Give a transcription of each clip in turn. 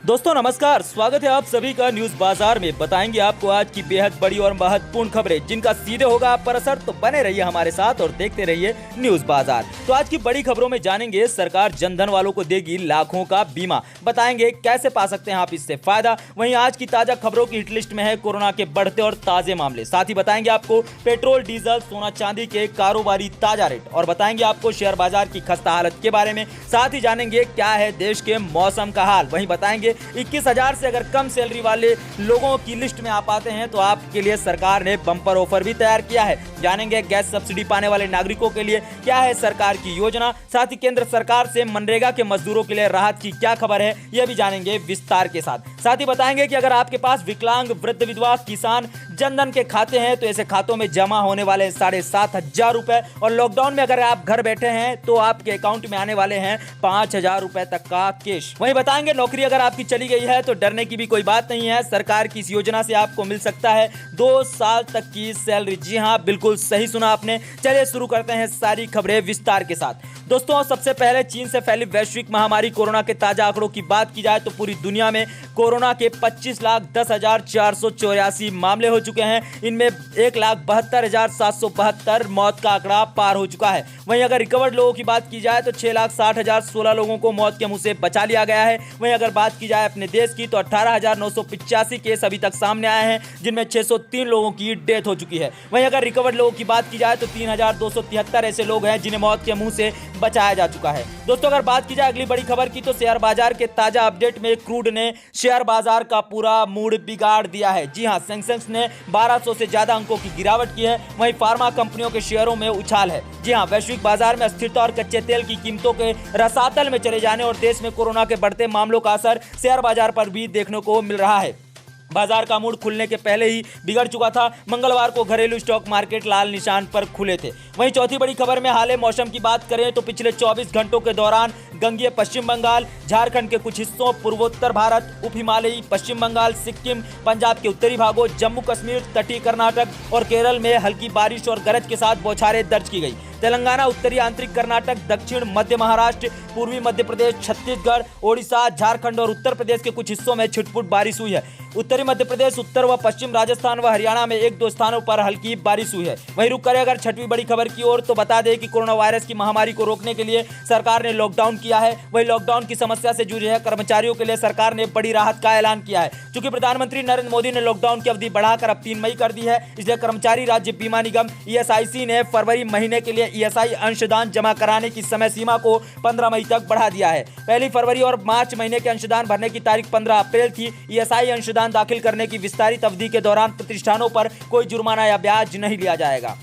दोस्तों नमस्कार, स्वागत है आप सभी का न्यूज बाजार में। बताएंगे आपको आज की बेहद बड़ी और महत्वपूर्ण खबरें जिनका सीधे होगा आप पर असर। तो बने रहिए हमारे साथ और देखते रहिए न्यूज बाजार। तो आज की बड़ी खबरों में जानेंगे सरकार जनधन वालों को देगी लाखों का बीमा, बताएंगे कैसे पा सकते हैं आप इससे फायदा। वहीं आज की ताजा खबरों की हिट लिस्ट में है कोरोना के बढ़ते और ताजे मामले। साथ ही बताएंगे आपको पेट्रोल, डीजल, सोना चांदी के कारोबारी ताजा रेट और बताएंगे आपको शेयर बाजार की खस्ता हालत के बारे में। साथ ही जानेंगे क्या है देश के मौसम का हाल। वहीं बताएंगे 21,000 से अगर कम सैलरी वाले लोगों की लिस्ट में आप आते हैं तो आपके लिए सरकार ने बम्पर ऑफर भी तैयार किया है। जानेंगे गैस सब्सिडी पाने वाले नागरिकों के लिए क्या है सरकार की योजना। साथ ही केंद्र सरकार से मनरेगा के मजदूरों के लिए राहत की क्या खबर है, यह भी जानेंगे विस्तार के साथ। साथ ही बताएंगे कि अगर आपके पास विकलांग, वृद्ध, विधवा, किसान जनधन के खाते हैं तो ऐसे खातों में जमा होने वाले 7,500 रुपए और लॉकडाउन में अगर आप घर बैठे हैं तो आपके अकाउंट में आने वाले हैं 5,000 रुपए तक का कैश। वहीं बताएंगे नौकरी अगर आपकी चली गई है तो डरने की भी कोई बात नहीं है। सरकार की इस योजना से आपको मिल सकता है 2 साल तक की सैलरी। जी हां, बिल्कुल सही सुना आपने। चलिए शुरू करते हैं सारी खबरें विस्तार के साथ। दोस्तों सबसे पहले चीन से फैली वैश्विक महामारी कोरोना के ताजा आंकड़ों की बात की जाए तो पूरी दुनिया में कोरोना के 25,10,484 मामले हो चुके हैं। इनमें 1,72,772 मौत का आंकड़ा पार हो चुका है। वहीं अगर रिकवर्ड लोगों की बात की जाए तो 6,60,016 लोगों को मौत के मुंह से बचा लिया गया है। वहीं अगर बात की जाए अपने देश की तो 18,985 केस अभी तक सामने आए हैं, जिनमें 603 लोगों की डेथ हो चुकी है। वहीं अगर रिकवर्ड लोगों की बात की जाए तो 3,273 ऐसे लोग हैं जिन्हें मौत के मुंह से बचाया जा चुका है। दोस्तों अगर बात की जाए अगली बड़ी खबर की तो शेयर बाजार के ताजा अपडेट में क्रूड ने शेयर बाजार का पूरा मूड बिगाड़ दिया है। जी हां, सेंसेक्स ने 1200 से ज्यादा अंकों की गिरावट की है। वहीं फार्मा कंपनियों के शेयरों में उछाल है। जी हां, वैश्विक बाजार में अस्थिरता और कच्चे तेल की कीमतों के रसातल में चले जाने और देश में कोरोना के बढ़ते मामलों का असर शेयर बाजार पर भी देखने को मिल रहा है। बाजार का मूड खुलने के पहले ही बिगड़ चुका था। मंगलवार को घरेलू स्टॉक मार्केट लाल निशान पर खुले थे। वहीं चौथी बड़ी खबर में हाल मौसम की बात करें तो पिछले 24 घंटों के दौरान गंगीय पश्चिम बंगाल, झारखंड के कुछ हिस्सों, पूर्वोत्तर भारत, उप हिमालयी पश्चिम बंगाल, सिक्किम, पंजाब के उत्तरी भागों, जम्मू कश्मीर, तटीय कर्नाटक और केरल में हल्की बारिश और गरज के साथ बौछारें दर्ज की गई। तेलंगाना, उत्तरी आंतरिक कर्नाटक, दक्षिण मध्य महाराष्ट्र, पूर्वी मध्य प्रदेश, छत्तीसगढ़, ओडिशा, झारखंड और उत्तर प्रदेश के कुछ हिस्सों में छिटपुट बारिश हुई है। उत्तरी मध्य प्रदेश, उत्तर व पश्चिम राजस्थान व हरियाणा में 1-2 स्थानों पर हल्की बारिश हुई है। वहीं रुक करें अगर छठवीं बड़ी खबर की ओर तो बता दें कि कोरोना वायरस की महामारी को रोकने के लिए सरकार ने लॉकडाउन किया है। वहीं लॉकडाउन की समस्या से जूझ रहे कर्मचारियों के लिए सरकार ने बड़ी राहत का ऐलान किया है। चूंकि प्रधानमंत्री नरेंद्र मोदी ने लॉकडाउन की अवधि बढ़ाकर अब 3 मई कर दी है, इसलिए कर्मचारी राज्य बीमा निगम ESIC ने फरवरी महीने के लिए ESI अंशदान जमा कराने की समय सीमा को 15 मई तक बढ़ा दिया है। पहली फरवरी और मार्च महीने के अंशदान भरने की तारीख 15 अप्रैल थी। ESI अंशदान दाखिल करने की विस्तारित अवधि के दौरान प्रतिष्ठानों पर कोई जुर्माना या ब्याज नहीं लिया जाएगा।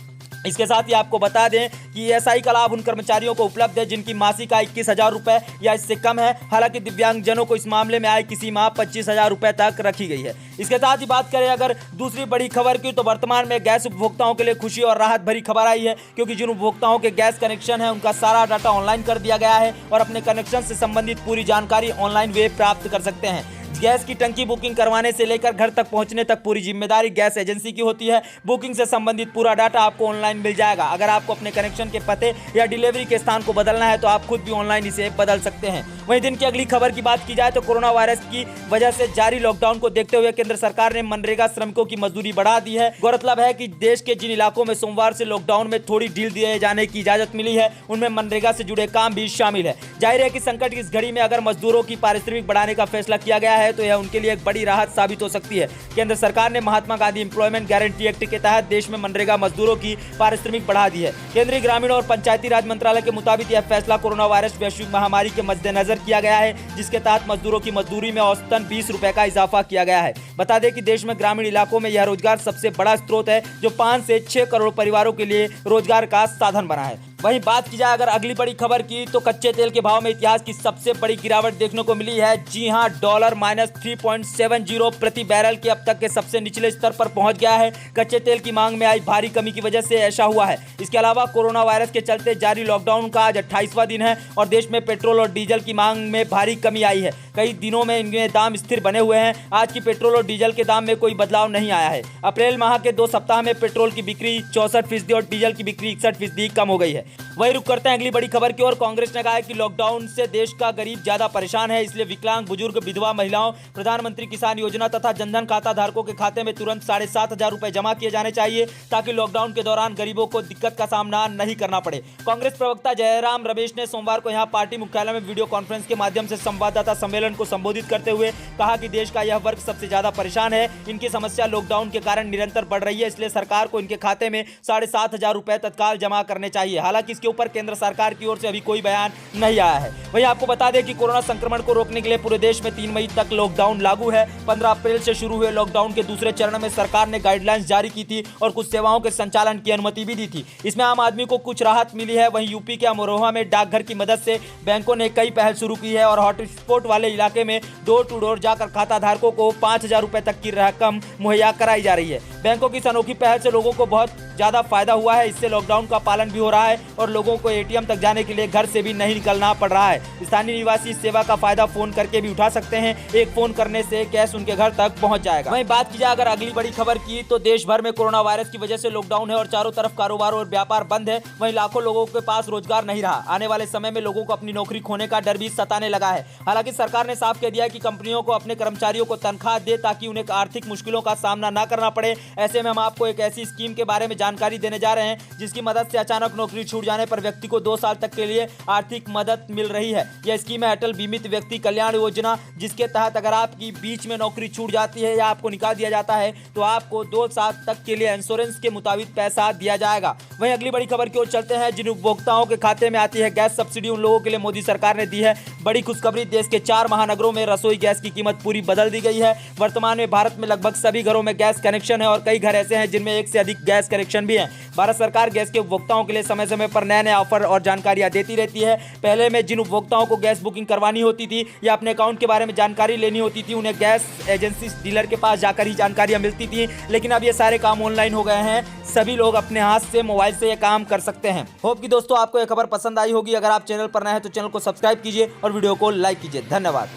इसके साथ ही आपको बता दें कि ESI का लाभ उन कर्मचारियों को उपलब्ध है जिनकी मासिक आय 21,000 रुपए या इससे कम है। हालांकि दिव्यांगजनों को इस मामले में आय किसी माह 25,000 रुपए तक रखी गई है। इसके साथ ही बात करें अगर दूसरी बड़ी खबर की तो वर्तमान में गैस उपभोक्ताओं के लिए खुशी और राहत भरी खबर आई है, क्योंकि जिन उपभोक्ताओं के गैस कनेक्शन है उनका सारा डाटा ऑनलाइन कर दिया गया है और अपने कनेक्शन से संबंधित पूरी जानकारी ऑनलाइन वे प्राप्त कर सकते हैं। गैस की टंकी बुकिंग करवाने से लेकर घर तक पहुंचने तक पूरी जिम्मेदारी गैस एजेंसी की होती है। बुकिंग से संबंधित पूरा डाटा आपको ऑनलाइन मिल जाएगा। अगर आपको अपने कनेक्शन के पते या डिलीवरी के स्थान को बदलना है तो आप खुद भी ऑनलाइन इसे बदल सकते हैं। वहीं दिन की अगली खबर की बात की जाए तो कोरोना वायरस की वजह से जारी लॉकडाउन को देखते हुए केंद्र सरकार ने मनरेगा श्रमिकों की मजदूरी बढ़ा दी है। गौरतलब है कि देश के जिन इलाकों में सोमवार से लॉकडाउन में थोड़ी ढील दिए जाने की इजाजत मिली है उनमें मनरेगा से जुड़े काम भी शामिल है। जाहिर है कि संकट की इस घड़ी में अगर मजदूरों की पारिश्रमिक बढ़ाने का फैसला किया गया है तो यह उनके लिए बड़ी राहत साबित हो सकती है। केंद्र सरकार ने Mahatma Gandhi employment guarantee act के तहत देश में मनरेगा मजदूरों की पारिश्रमिक बढ़ा दी है। केंद्रीय ग्रामीण और पंचायती राज मंत्रालय के मुताबिक यह फैसला कोरोना वायरस वैश्विक महामारी के मद्देनजर किया गया है, जिसके तहत मजदूरों की मजदूरी में औसतन 20 रुपए का इजाफा किया गया है। बता दें कि देश में ग्रामीण इलाकों में यह रोजगार सबसे बड़ा स्रोत है जो 5 से 6 करोड़ परिवारों के लिए रोजगार का साधन बना है। वहीं बात की जाए अगर अगली बड़ी खबर की तो कच्चे तेल के भाव में इतिहास की सबसे बड़ी गिरावट देखने को मिली है। जी हां, डॉलर -3.70 प्रति बैरल के अब तक के सबसे निचले स्तर पर पहुंच गया है। कच्चे तेल की मांग में आई भारी कमी की वजह से ऐसा हुआ है। इसके अलावा कोरोना वायरस के चलते जारी लॉकडाउन का आज 28वां दिन है और देश में पेट्रोल और डीजल की मांग में भारी कमी आई है। कई दिनों में इनके दाम स्थिर बने हुए हैं। आज की पेट्रोल और डीजल के दाम में कोई बदलाव नहीं आया है। अप्रैल माह के 2 सप्ताह में पेट्रोल की बिक्री 64% और डीजल की बिक्री 61% कम हो गई है। वही रुक करते हैं अगली बड़ी खबर की ओर। कांग्रेस ने कहा है कि लॉकडाउन से देश का गरीब ज्यादा परेशान है, इसलिए विकलांग, बुजुर्ग, विधवा महिलाओं, प्रधानमंत्री किसान योजना तथा जनधन खाता धारकों के खाते में तुरंत 7,500 रुपए जमा किए जाने चाहिए, ताकि लॉकडाउन के दौरान गरीबों को दिक्कत का सामना नहीं करना पड़े। कांग्रेस प्रवक्ता जयराम रमेश ने सोमवार को यहां पार्टी मुख्यालय में वीडियो कॉन्फ्रेंस के माध्यम से संवाददाता सम्मेलन को संबोधित करते हुए कहा कि देश का यह वर्ग सबसे ज्यादा परेशान है। इनकी समस्या लॉकडाउन के कारण निरंतर बढ़ रही है, इसलिए सरकार को इनके खाते में 7,500 रुपए तत्काल जमा करने चाहिए। हालांकि इसके ऊपर केंद्र सरकार की ओर से अभी कोई बयान नहीं आया है। वहीं आपको बता दें कि कोरोना संक्रमण को रोकने के लिए पूरे देश में 3 मई तक लॉकडाउन लागू है। 15 अप्रैल से शुरू हुए लॉकडाउन के दूसरे चरण में सरकार ने गाइडलाइंस जारी की थी और कुछ सेवाओं के संचालन की अनुमति भी दी थी। इसमें आम आदमी को कुछ राहत मिली है। वहीं यूपी के अमरोहा में डाकघर की मदद से बैंकों ने कई पहल शुरू की है और हॉटस्पॉट वाले इलाके में डोर टू डोर जाकर खाता धारकों को 5,000 रुपए तक की रकम मुहैया कराई जा रही है। बैंकों की इस अनोखी पहल से लोगों को बहुत ज्यादा फायदा हुआ है। इससे लॉकडाउन का पालन भी हो रहा है और लोगों को एटीएम तक जाने के लिए घर से भी नहीं निकलना पड़ रहा है। स्थानीय निवासी इस सेवा का फायदा फोन करके भी उठा सकते हैं। एक फोन करने से कैश उनके घर तक पहुंच जाएगा। वहीं बात की जाए अगर अगली बड़ी खबर की, तो देश भर में कोरोना वायरस की वजह से लॉकडाउन है और चारों तरफ कारोबार और व्यापार बंद है। वहीं लाखों लोगों के पास रोजगार नहीं रहा। आने वाले समय में लोगों को अपनी नौकरी खोने का डर भी सताने लगा है। हालांकि सरकार ने साफ कह दिया है कि कंपनियों को अपने कर्मचारियों को तनख्वाह दे, ताकि उन्हें आर्थिक मुश्किलों का सामना न करना पड़े। ऐसे में हम आपको एक ऐसी स्कीम के बारे में जानकारी देने जा रहे हैं जिसकी मदद से अचानक नौकरी छूट जाने पर व्यक्ति को 2 साल तक के लिए आर्थिक मदद मिल रही है। यह स्कीम है अटल बीमित व्यक्ति कल्याण योजना, जिसके तहत अगर आपकी बीच में नौकरी छूट जाती है या आपको निकाल दिया जाता है तो आपको 2 साल तक के लिए इंश्योरेंस के मुताबिक पैसा दिया जाएगा। वहीं अगली बड़ी खबर की ओर चलते हैं। जिन उपभोक्ताओं के खाते में आती है गैस सब्सिडी, उन लोगों के लिए मोदी सरकार ने दी है बड़ी खुशखबरी। देश के 4 महानगरों में रसोई गैस की कीमत पूरी बदल दी गई है। वर्तमान में भारत में लगभग सभी घरों में गैस कनेक्शन है और कई घर ऐसे हैं जिनमें एक से अधिक गैस कनेक्शन भी है। भारत सरकार गैस के उपभोक्ताओं के लिए समय समय पर नए नए ऑफर और जानकारियां देती रहती है। पहले में जिन उपभोक्ताओं को गैस बुकिंग करवानी होती थी या अपने अकाउंट के बारे में जानकारी लेनी होती थी, उन्हें गैस एजेंसी डीलर के पास जाकर ही जानकारियां मिलती थी। लेकिन अब ये सारे काम ऑनलाइन हो गए हैं। सभी लोग अपने हाथ से मोबाइल से ये काम कर सकते हैं। होप कि दोस्तों आपको ये खबर पसंद आई होगी। अगर आप चैनल पर नए हैं तो चैनल को सब्सक्राइब कीजिए और वीडियो को लाइक कीजिए। धन्यवाद।